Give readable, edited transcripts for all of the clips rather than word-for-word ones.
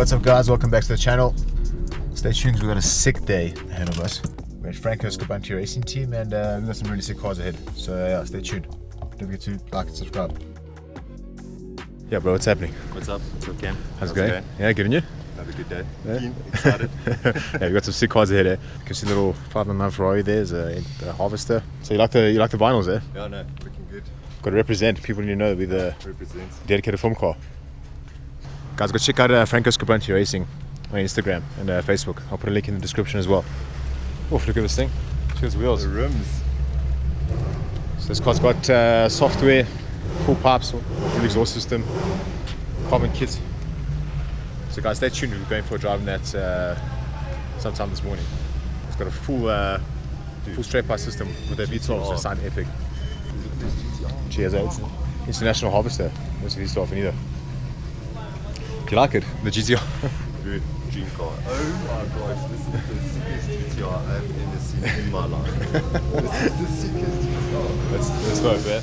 What's up guys, welcome back to the channel. Stay tuned, we've got a sick day ahead of us. We're at Franco Scribanti Racing Team and we've got some really sick cars ahead. So yeah, stay tuned. Don't forget to like and subscribe. Yeah bro, what's happening? What's up? What's up, Cam? How's it going? Yeah, good and you? Have a good day. Yeah. Keen, excited. Yeah, we've got some sick cars ahead. You can see the little 599 Ferrari there's a Harvester. So you like the vinyls there? Yeah, no, looking good. Got to represent, people need to know we're the Represents. dedicated film car. Guys, go check out Franco Scribanti Racing on Instagram and Facebook. I'll put a link in the description as well. Oh, look at this thing. Look at those wheels. The rims. So this car's got software, full pipes, full exhaust system, carbon kit. So guys, stay tuned. We're going for a drive in that sometime this morning. It's got a full straight pipe system with a V12, so signed epic. Cheers, it's International Harvester. What's the V12 in either? Do you like it? The GTR? Good dream car. Oh my gosh, this is the sickest GTR I've ever seen in my life. This is the sickest GTR. Let's go, man.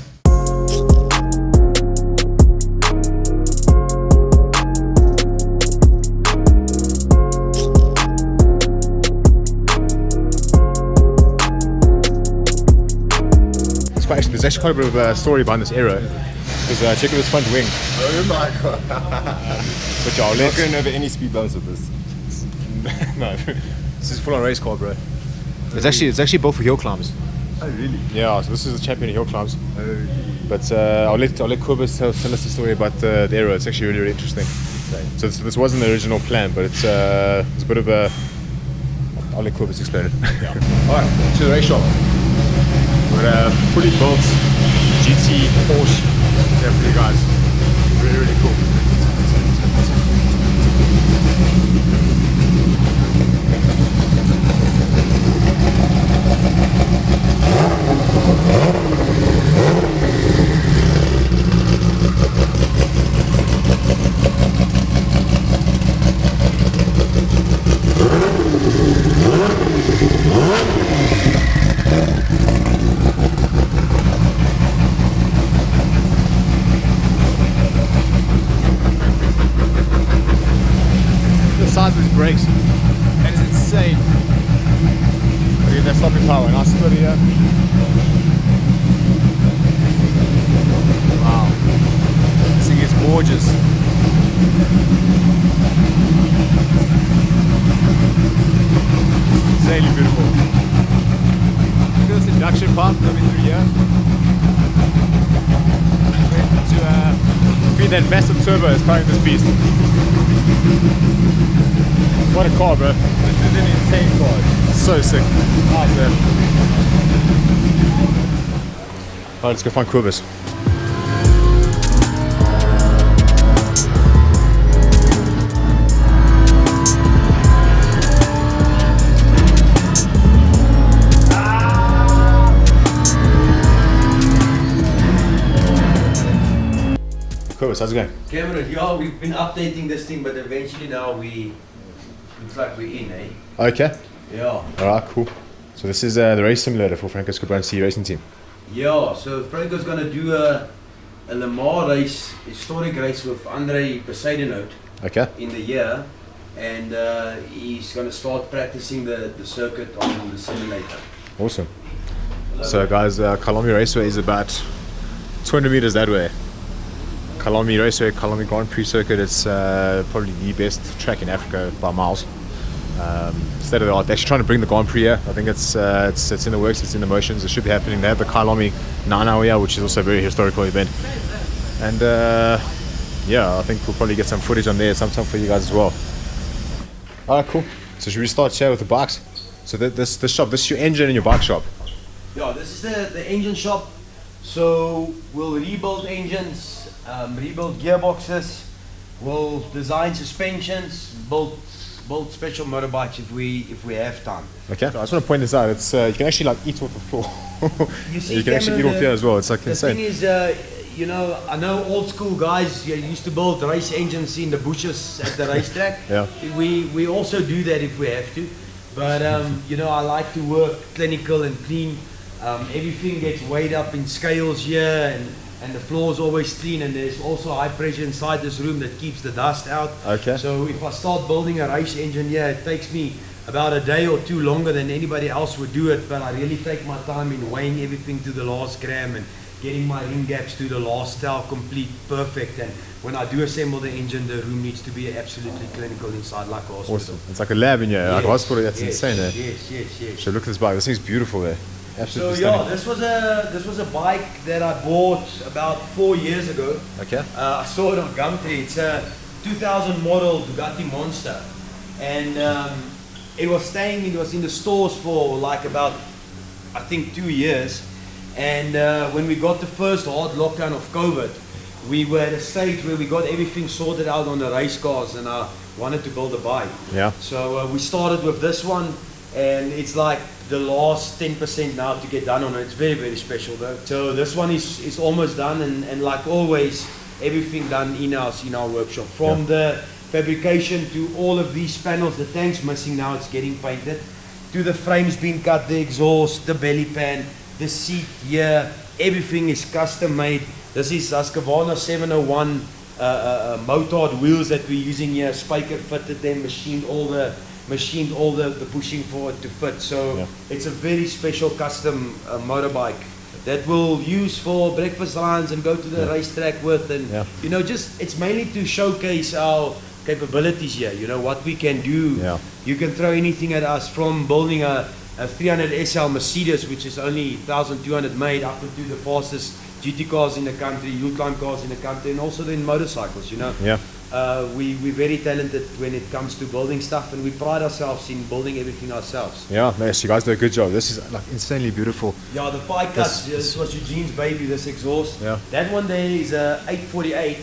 There's actually quite a bit of a story behind this Aero. Because check out this front wing. Oh my god. But yeah, I'm not going over any speed bumps with this. No, this is full on race car, bro. It's actually built for hill climbs. Oh really? Yeah, so this is the champion of hill climbs. Oh. But I'll let Kubis tell us the story about the Aero. It's actually really interesting. So this wasn't the original plan, but it's a bit of a. I'll let Kubis explain it. Yeah. All right, to the race shop. We've got a fully built GT Porsche there for you guys. Really, really cool. Size of his brakes, that is insane. Look at that stopping power, nice split here. Wow, this thing is gorgeous. Insanely beautiful. Look at this induction pipe coming through here. To feed that massive turbo that's powering this beast. What a car, bro. This is an insane car. So sick. Oh, man. Alright, let's go find Kubis. Kubis, how's it going? Cameron, yeah, we've been updating this thing, but eventually now looks like we're in, eh? Okay. Yeah. Alright, cool. So this is the race simulator for Franco Scribanti Racing Team. Yeah, so Franco's gonna do a Le Mans race, historic race with Andre Besaidenout in the year, and he's gonna start practicing the circuit on the simulator. Awesome. So guys, Kalami Raceway is about 200 meters that way. Kalami Raceway, Kalami Grand Prix circuit, it's probably the best track in Africa by miles. State of the art. They're actually trying to bring the Grand Prix here. I think it's in the works, it's in the motions, it should be happening. They have the Kalami 9-hour here, which is also a very historical event. And yeah, I think we'll probably get some footage on there sometime for you guys as well. Alright, cool. So should we start here with the bikes? So this shop, this is your engine and your bike shop? Yeah, this is the engine shop. So we'll rebuild engines, rebuild gearboxes, we'll design suspensions, build special motorbikes if we have time. Okay, I just want to point this out. It's you can actually like eat off the floor. You see, you can actually eat off here as well. It's like insane. The thing is, you know, I know old school guys used to build race engines in the bushes at the racetrack. Yeah. We also do that if we have to, but you know, I like to work clinical and clean. Everything gets weighed up in scales here, and the floor is always clean, and there's also high pressure inside this room that keeps the dust out. Okay. So if I start building a race engine here, it takes me about a day or two longer than anybody else would do it, but I really take my time in weighing everything to the last gram and getting my ring gaps to the last towel complete, perfect. And when I do assemble the engine, the room needs to be absolutely clinical inside, like a hospital. Awesome. It's like a lab in here, like a hospital. That's yes, insane, eh? Yes. So look at this bike. This thing's beautiful there. So Absolutely yeah, stunning. this was a bike that I bought about 4 years ago. Okay. I saw it on Gumtree. It's a 2000 model Bugatti Monster, and it was in the stores for like about, I think, 2 years. And when we got the first hard lockdown of COVID, we were at a stage where we got everything sorted out on the race cars, and I wanted to build a bike. Yeah. So we started with this one, and it's like the last 10% now to get done on it. It's very, very special though. So this one is almost done, and like always, everything done in-house in our workshop. From the fabrication to all of these panels, the tank's missing now, it's getting painted, to the frames being cut, the exhaust, the belly pan, the seat here, everything is custom made. This is Husqvarna 701 motard wheels that we're using here. SPECIALE fitted them, machined all the bushing for it to fit. So it's a very special custom motorbike that we'll use for breakfast runs and go to the racetrack with, and you know, just it's mainly to showcase our capabilities here. You know what we can do. You can throw anything at us, from building a 300 SL Mercedes, which is only 1,200 made, up into the fastest GT cars in the country, hill-climb cars in the country, and also then motorcycles, you know. We're very talented when it comes to building stuff, and we pride ourselves in building everything ourselves. Yeah, nice. You guys do a good job. This is like insanely beautiful. Yeah, the pie cuts, this was Eugene's baby, this exhaust. That one there is a 848.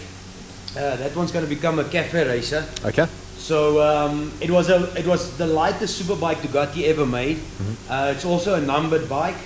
That one's going to become a cafe racer. Okay. So it was the lightest superbike Ducati ever made. It's also a numbered bike.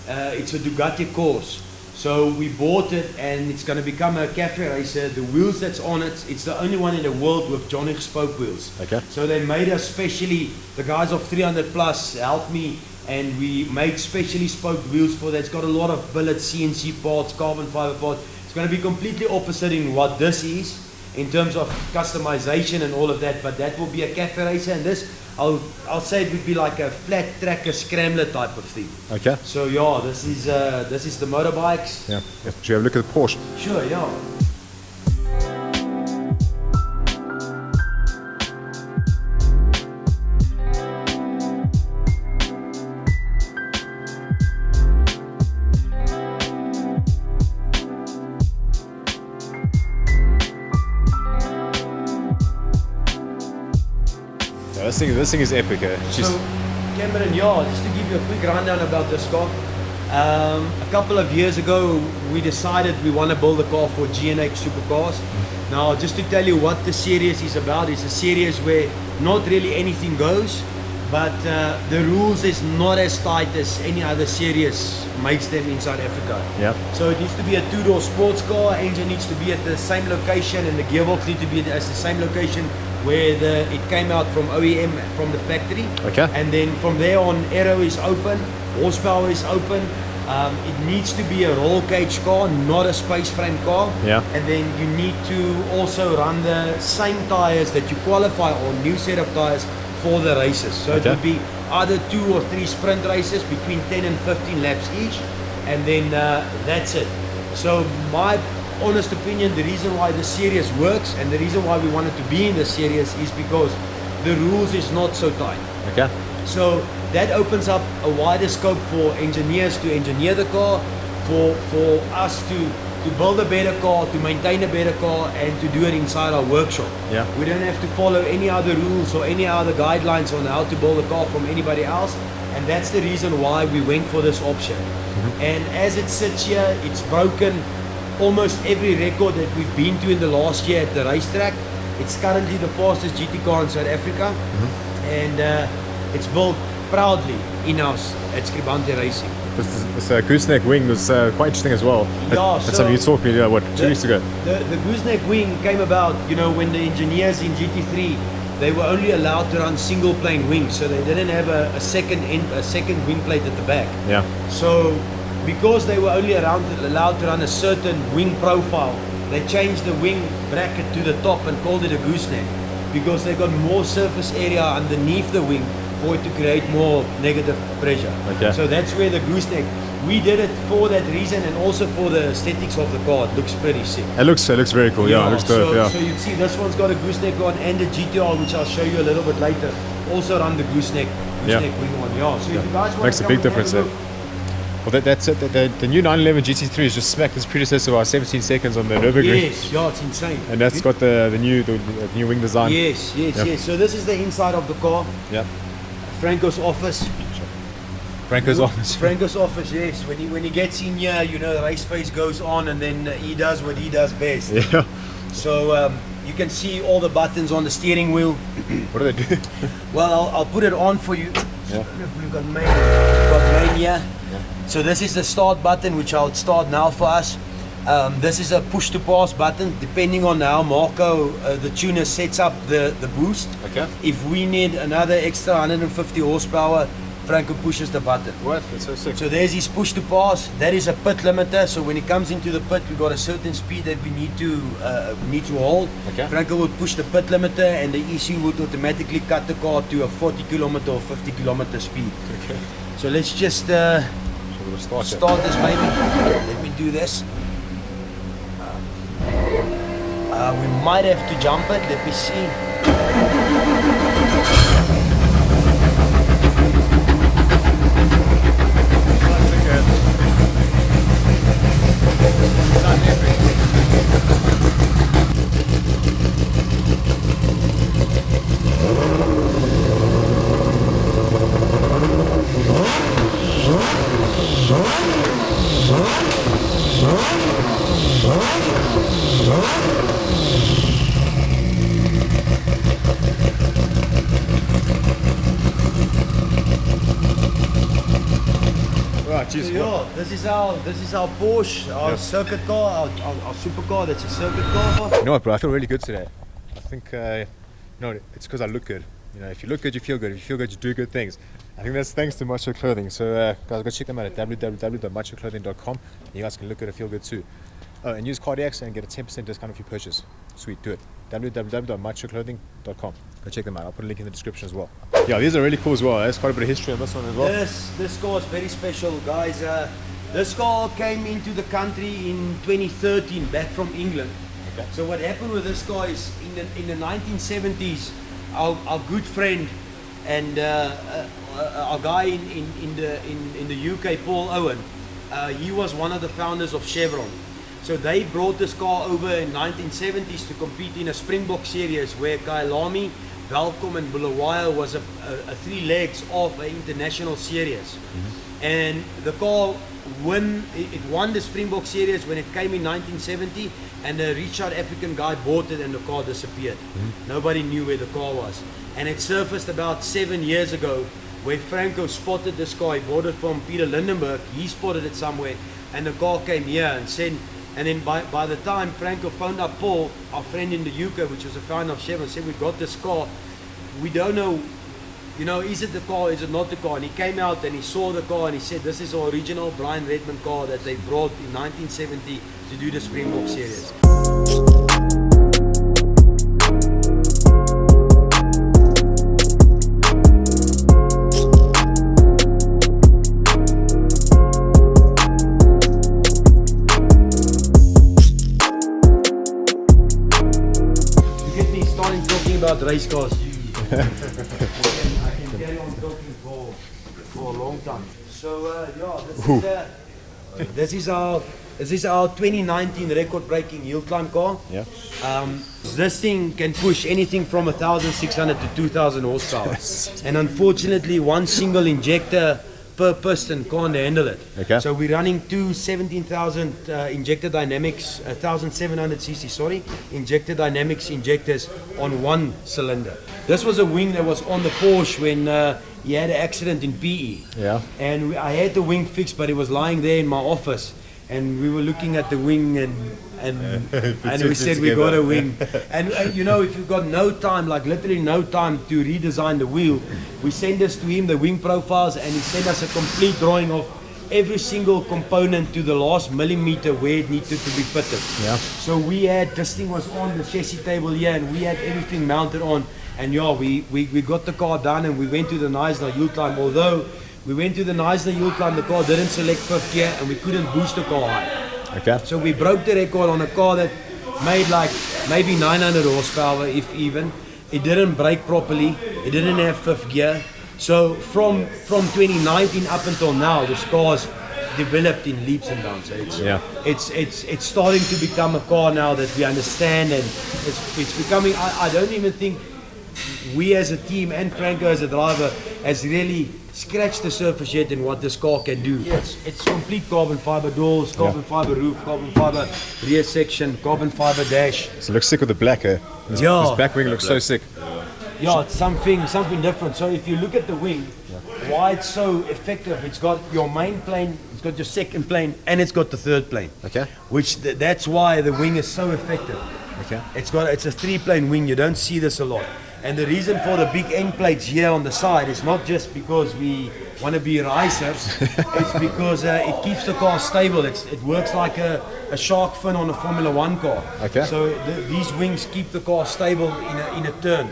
It's a Ducati course. So we bought it, and it's going to become a cafe racer. The wheels that's on it, it's the only one in the world with Johnny spoke wheels. Okay. So they made us specially, the guys of 300 Plus helped me, and we made specially spoked wheels for that. It's got a lot of billet CNC parts, carbon fiber parts. It's going to be completely opposite in what this is in terms of customization and all of that, but that will be a cafe racer, and this, I'll say it would be like a flat tracker scrambler type of thing. Okay. So yeah, this is the motorbikes. Yeah. Should we have a look at the Porsche? Sure, yeah. This thing is epic, eh? So, Cameron, yeah, just to give you a quick rundown about this car. A couple of years ago, we decided we want to build a car for G&H Supercars. Now, just to tell you what the series is about, it's a series where not really anything goes, but the rules is not as tight as any other series makes them in South Africa. Yeah. So it needs to be a two-door sports car, engine needs to be at the same location, and the gearbox needs to be at the same location where it came out from OEM, from the factory. Okay. And then from there on, aero is open, horsepower is open. It needs to be a roll cage car, not a space frame car. Yeah. And then you need to also run the same tires that you qualify on, new set of tires for the races. So it would be either 2 or 3 sprint races between 10 and 15 laps each, and then that's it. So my honest opinion, the reason why the series works and the reason why we wanted to be in the series is because the rules is not so tight. Okay. So that opens up a wider scope for engineers to engineer the car, for us to build a better car, to maintain a better car, and to do it inside our workshop. Yeah. We don't have to follow any other rules or any other guidelines on how to build a car from anybody else, and that's the reason why we went for this option. And as it sits here, it's broken almost every record that we've been to in the last year at the racetrack. It's currently the fastest GT car in South Africa, and it's built proudly in-house at Scribante Racing. This gooseneck wing was quite interesting as well. That's so something you taught me, what, 2 weeks ago? The gooseneck wing came about, you know, when the engineers in GT3, they were only allowed to run single plane wings, so they didn't have a second wing plate at the back. Yeah. So because they were only allowed to run a certain wing profile, they changed the wing bracket to the top and called it a gooseneck, because they got more surface area underneath the wing for it to create more negative pressure. Okay. So that's where the gooseneck, we did it for that reason, and also for the aesthetics of the car. It looks pretty sick. It looks very cool. Yeah, it looks dope. So, Yeah. so you see this one's got a gooseneck on, and the GTR, which I'll show you a little bit later, also run the gooseneck wing on. Yeah. So if you guys want Makes to a come big and have difference a there. look. Well, that's it. The new 911 GT3 is just smacked its predecessor by 17 seconds on the Nürburgring. Yes, yeah, it's insane. And that's got the new wing design. Yes, yes, Yep. yes. So this is the inside of the car. Yeah. Franco's office. Franco's office. Franco's office, yes. When he gets in here, you know, the race face goes on, and then he does what he does best. Yeah. So you can see all the buttons on the steering wheel. What do they do? Well, I'll put it on for you. Yeah. We've got main here. So this is the start button, which I'll start now for us. This is a push to pass button, depending on how Marco, the tuner, sets up the boost. Okay. If we need another extra 150 horsepower, Franco pushes the button. What? That's so sick. So there's his push to pass. That is a pit limiter. So when he comes into the pit, we've got a certain speed that we need to hold. Okay. Franco would push the pit limiter, and the ECU would automatically cut the car to a 40 kilometer or 50 kilometer speed. Okay. So let's just We'll start start this, baby. Let me do this. We might have to jump it. Let me see. Ah, jeez, So yeah, this is our Porsche, our circuit car, our supercar. That's a circuit car. You know what, bro? I feel really good today. I think, it's because I look good. You know, if you look good, you feel good. If you feel good, you do good things. I think that's thanks to Macho Clothing. So, guys, go check them out at www.machoclothing.com. You guys can look good and feel good too. Oh, and use Cardiacs and get a 10% discount if you purchase. Sweet, do it. www.machoclothing.com. Go check them out. I'll put a link in the description as well. Yeah, these are really cool as well. There's quite a bit of history on this one as well. This car is very special, guys. This car came into the country in 2013, back from England. Okay. So what happened with this car is in the 1970s, our good friend and our guy in the UK, Paul Owen, he was one of the founders of Chevron. So they brought this car over in 1970s to compete in a Springbok series where Kyalami, Welkom and Bulawayo was a 3 legs of an international series. And the car won the Springbok series when it came in 1970, and the Richard African guy bought it and the car disappeared. Nobody knew where the car was. And it surfaced about 7 years ago where Franco spotted this car. He bought it from Peter Lindenberg. He spotted it somewhere, and the car came here and said. And then by the time Franco phoned up Paul, our friend in the UK, which was a founder of Chevron, said, we got this car, we don't know, is it the car, is it not the car? And he came out and he saw the car and he said, this is the original Brian Redmond car that they brought in 1970 to do the Springbok series. About race cars, I can carry on talking for a long time. So this is our 2019 record-breaking hill climb car. Yeah. This thing can push anything from 1,600 to 2,000 horsepower, and unfortunately, one single injector per piston can't handle it. Okay. So we're running two 17,000 injector dynamics, 1,700cc, injector dynamics injectors on one cylinder. This was a wing that was on the Porsche when he had an accident in PE. Yeah. And I had the wing fixed, but it was lying there in my office. And we were looking at the wing and we said we got a wing. And if you've got no time, like literally no time to redesign the wheel, we send this to him, the wing profiles, and he sent us a complete drawing of every single component to the last millimeter where it needed to be fitted. Yeah. So we had, this thing was on the chassis table here, and we had everything mounted on. And yeah, we got the car done, and we went to the Neisler yield climb. Although we went to the Neisler yield climb, the car didn't select 5th gear, and we couldn't boost the car high. Okay. So we broke the record on a car that made like maybe 900 horsepower, if even. It didn't brake properly. It didn't have 5th gear. So from 2019 up until now, this car's developed in leaps and bounds. So it's starting to become a car now that we understand, and it's becoming. I don't even think we as a team and Franco as a driver has really scratched the surface yet in what this car can do. It's complete carbon fiber doors, carbon fiber roof, carbon fiber rear section, carbon fiber dash. So it looks sick with the black, eh? This back wing looks so sick. Yeah, it's something different. So if you look at the wing, why it's so effective, it's got your main plane, it's got your second plane, and it's got the third plane. Okay. Which that's why the wing is so effective. Okay. It's a 3-plane wing. You don't see this a lot. And the reason for the big end plates here on the side is not just because we want to be racers. It's because it keeps the car stable. It works like a shark fin on a Formula 1 car. Okay. So these wings keep the car stable in a turn.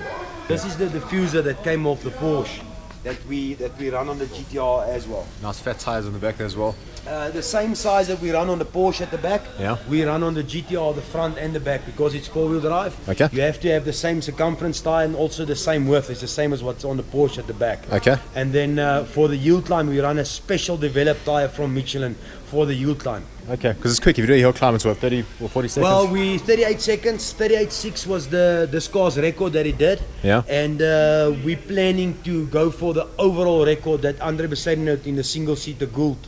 This is the diffuser that came off the Porsche that we run on the GTR as well. Nice fat tires on the back there as well. The same size that we run on the Porsche at the back, Yeah. we run on the GTR, the front and the back, because it's 4-wheel drive. Okay. You have to have the same circumference tire and also the same width. It's the same as what's on the Porsche at the back. Okay. And then for the yield climb, we run a special developed tire from Michelin for the yield climb. Okay, because it's quick. If you do a hill climb, it's what, 30 or 40 seconds? Well, 38 seconds. 38.6 was this car's record that he did. Yeah. And we're planning to go for the overall record that Andre Besaidenout in the single-seater Gould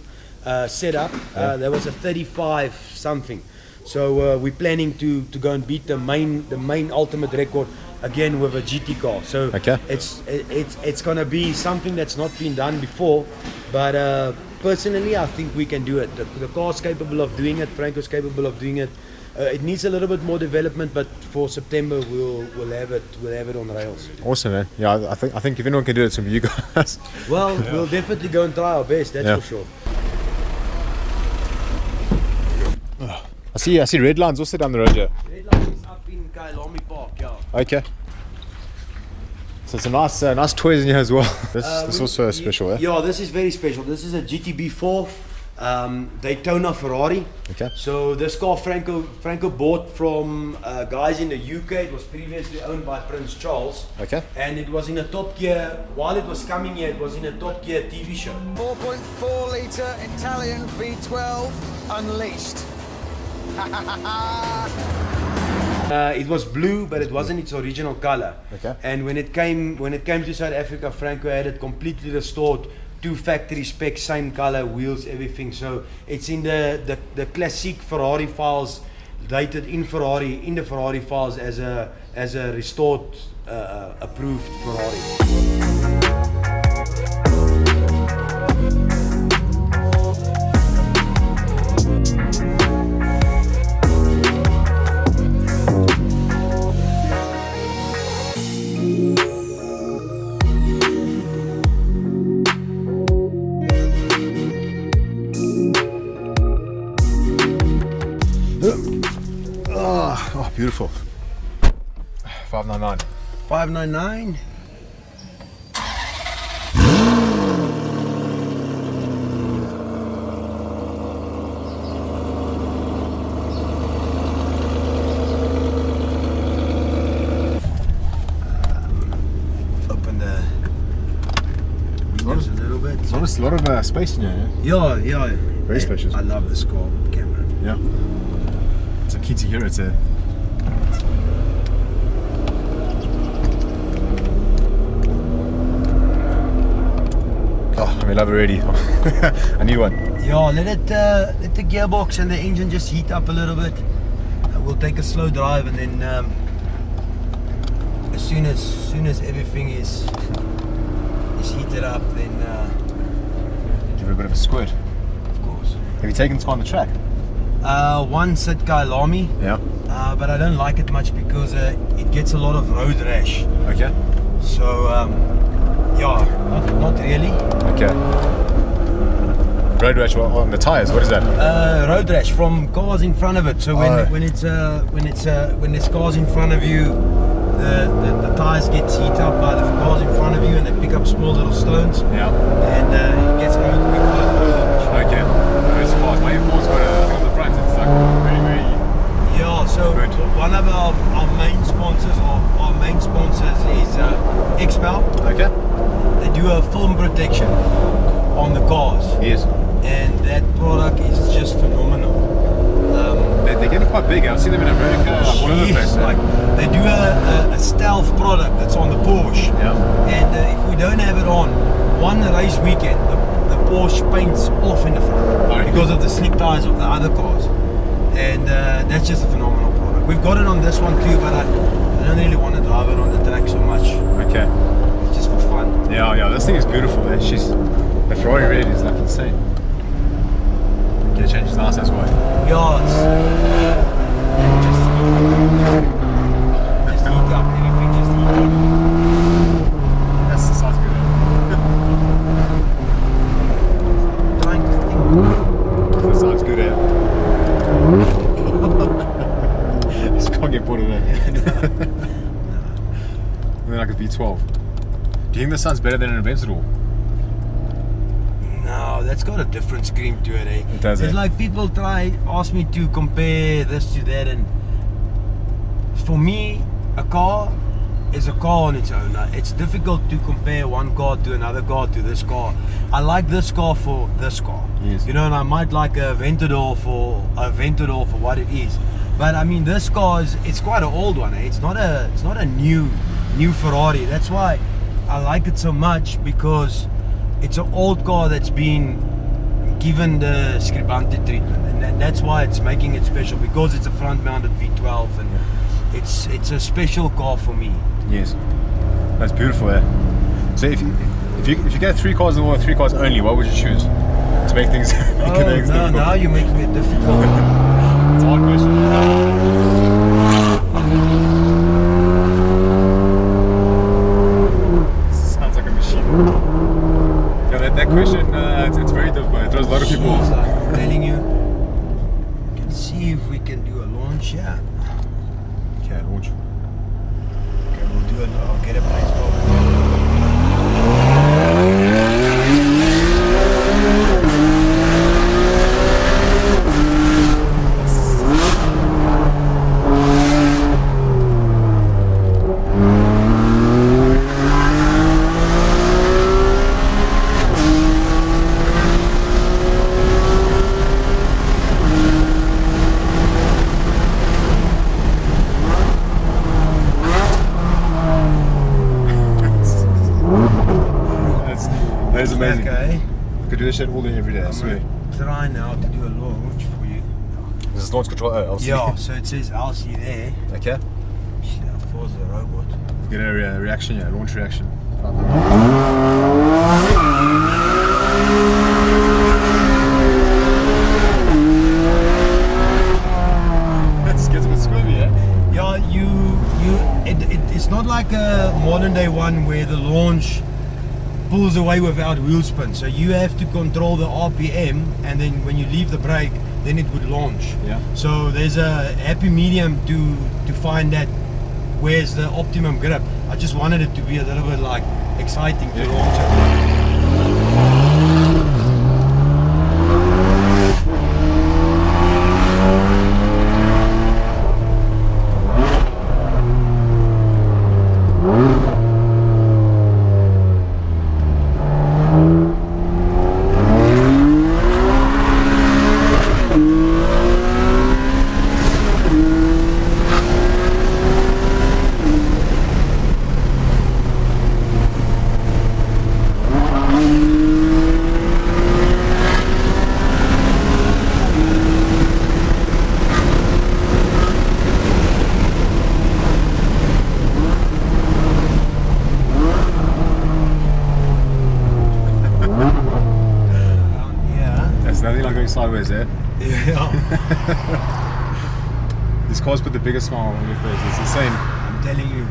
set up. That was a 35 something. So we're planning to go and beat the main ultimate record again with a GT car. So okay. it's going to be something that's not been done before, but personally I think we can do it. The car's capable of doing it. Franco's capable of doing it. It needs a little bit more development, but for September we'll have it on rails. Awesome, man. Yeah, I think if anyone can do it, it's gonna be you guys. Well, we'll definitely go and try our best. That's for sure. I see red lines also down the road here. Red lines is up in Kailami Park, yeah. Okay. So it's a nice toys in here as well. This also special, eh? Yeah, this is very special. This is a GTB4 Daytona Ferrari. Okay. So this car Franco bought from guys in the UK. It was previously owned by Prince Charles. Okay. And it was in a Top Gear, while it was coming here, it was in a Top Gear TV show. 4.4 litre Italian V12 unleashed. It was blue, but it wasn't its original color. Okay. And when it came to South Africa, Franco had it completely restored to factory spec, same color, wheels, everything. So it's in the classic Ferrari files, dated in the Ferrari files as a restored, approved Ferrari. Oh, beautiful. 599. 599. Open the windows a little bit. A lot of space in here, Yeah. Very spacious. I love this car, Cameron. yeah? It's a key to hear it, eh? Oh, I'm in love already. I need one. Yeah, let the gearbox and the engine just heat up a little bit. We'll take a slow drive, and then as soon as everything is heated up, then Give it a bit of a squirt. of course. Have you taken this car on the track? Once at Kailami, Yeah. but I don't like it much because it gets a lot of road rash. Okay. So yeah, not really. Okay. Road rash on the tires. What is that? Road rash from cars in front of it. So when there's cars in front of you, the tires get heated up by the cars in front of you, and they pick up small little stones. Yeah. And it gets road rash. Okay. Those cars. My M4's got a thing on the front. It's like very, very. Yeah. So Good. one of our main sponsors, is Expel. Okay. They do a film protection on the cars. Yes. And that product is just phenomenal. They're getting quite big. I've seen them in America, like all over the place. Like they do a stealth product that's on the Porsche. Yeah. And if we don't have it on one race weekend, the Porsche paints off in the front because of the slick tires of the other cars. And that's just a phenomenal product. We've got it on this one too, but I don't really want to drive it on the track so much. Okay. It's just for fun. Yeah. This thing is beautiful. Eh? The Ferrari red is like insane. Get a change is nice as well. Yeah, it's just heat up. Everything just heat up. That sounds good. I'm trying to think. That sounds good. Just can't get bored of that. Like a V12. Do you think this sounds better than an Aventador? No, that's got a different scream to it, eh? It does, It's eh? like people ask me to compare this to that, and for me, a car is a car on its own. It's difficult to compare one car to another car to this car. I like this car for this car. Yes. You know, and I might like a Aventador for what it is. But I mean, this car it's quite an old one, eh? It's not a new Ferrari. That's why I like it so much, because it's an old car that's been given the Scribante treatment, and that's why it's making it special, because it's a front-mounted V12, and it's a special car for me. Yes. That's beautiful, eh? So if you get 3 cars in the world, 3 cars only, what would you choose to make things? Now you're making it difficult. It's a hard question. Sounds like a machine. Yeah, that question, it's very difficult. It throws a lot of people off. Jeez, I'm telling you. We can see if we can do a launch. Yeah. Okay, launch. Okay, we'll do it. I'll get a place for That is amazing. Okay. You could do this shit all day, every day, I swear. Try now to do a launch for you. This is launch control. Oh, LC. Yeah, so it says LC there. Okay. Yeah, force the robot. Get a reaction, yeah, launch reaction. This gets a bit squirmy, yeah? Yeah, it's not like a modern day one where the launch pulls away without wheel spin. So you have to control the RPM, and then when you leave the brake, then it would launch. Yeah. So there's a happy medium to find that where's the optimum grip. I just wanted it to be a little bit like exciting to launch it. Nothing like going sideways there. Yeah. These cars put the biggest smile on your face. It's insane. I'm telling you.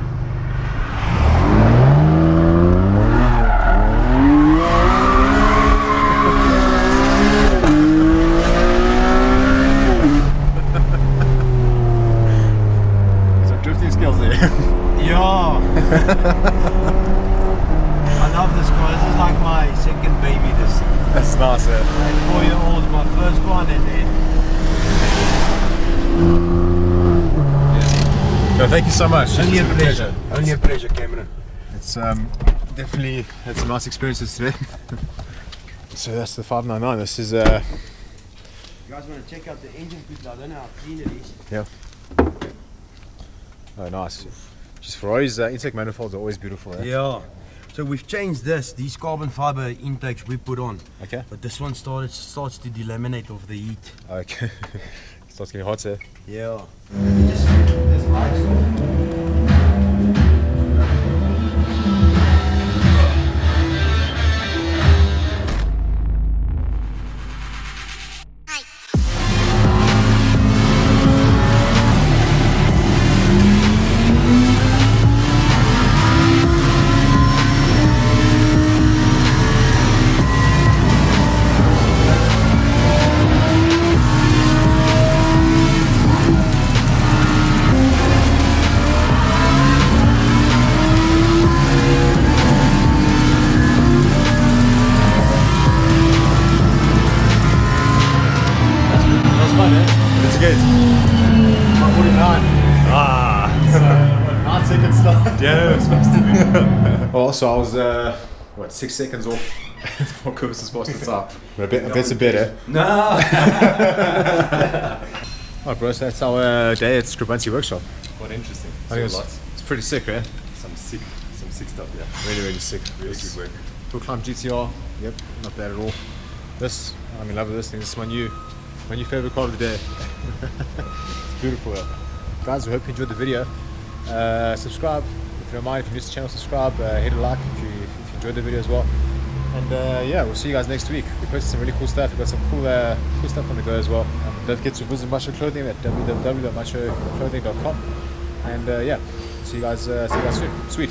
thank you so much. Only a It's been pleasure. Only a pleasure, Cameron. It's definitely had some nice experiences today. So that's the 599. This is You guys want to check out the engine quickly? I don't know how clean it is. yeah. Oh, nice. Just Ferrari's intake manifolds are always beautiful. Eh? Yeah. So we've changed this. These carbon fiber intakes we put on. Okay. But this one starts to delaminate of the heat. Okay. Starts getting hot, eh? Yeah. Just this lights off. It's good. 149. Ah. 9 seconds start. Yeah, it's supposed to be. Well, so I was, what, 6 seconds off for Curtis' supposed to start. But a bit's a bit, eh? No. Alright, bro, so that's our day at Scribanti Workshop. Quite interesting. I think So it's, lots. it's pretty sick, eh? Some sick stuff, yeah. Really, really sick. Really good work. Full climb GTR. Yep, not bad at all. This, I'm in love with this thing. This is my new favorite car of the day. It's beautiful. Guys, I hope you enjoyed the video. Subscribe if you don't mind. If you're new to the channel, subscribe. Hit a like if you enjoyed the video as well. And yeah, we'll see you guys next week. We posted some really cool stuff. We've got some cool stuff on the go as well. Don't forget to visit Macho Clothing at www.machoclothing.com. And yeah, see you guys soon. Sweet.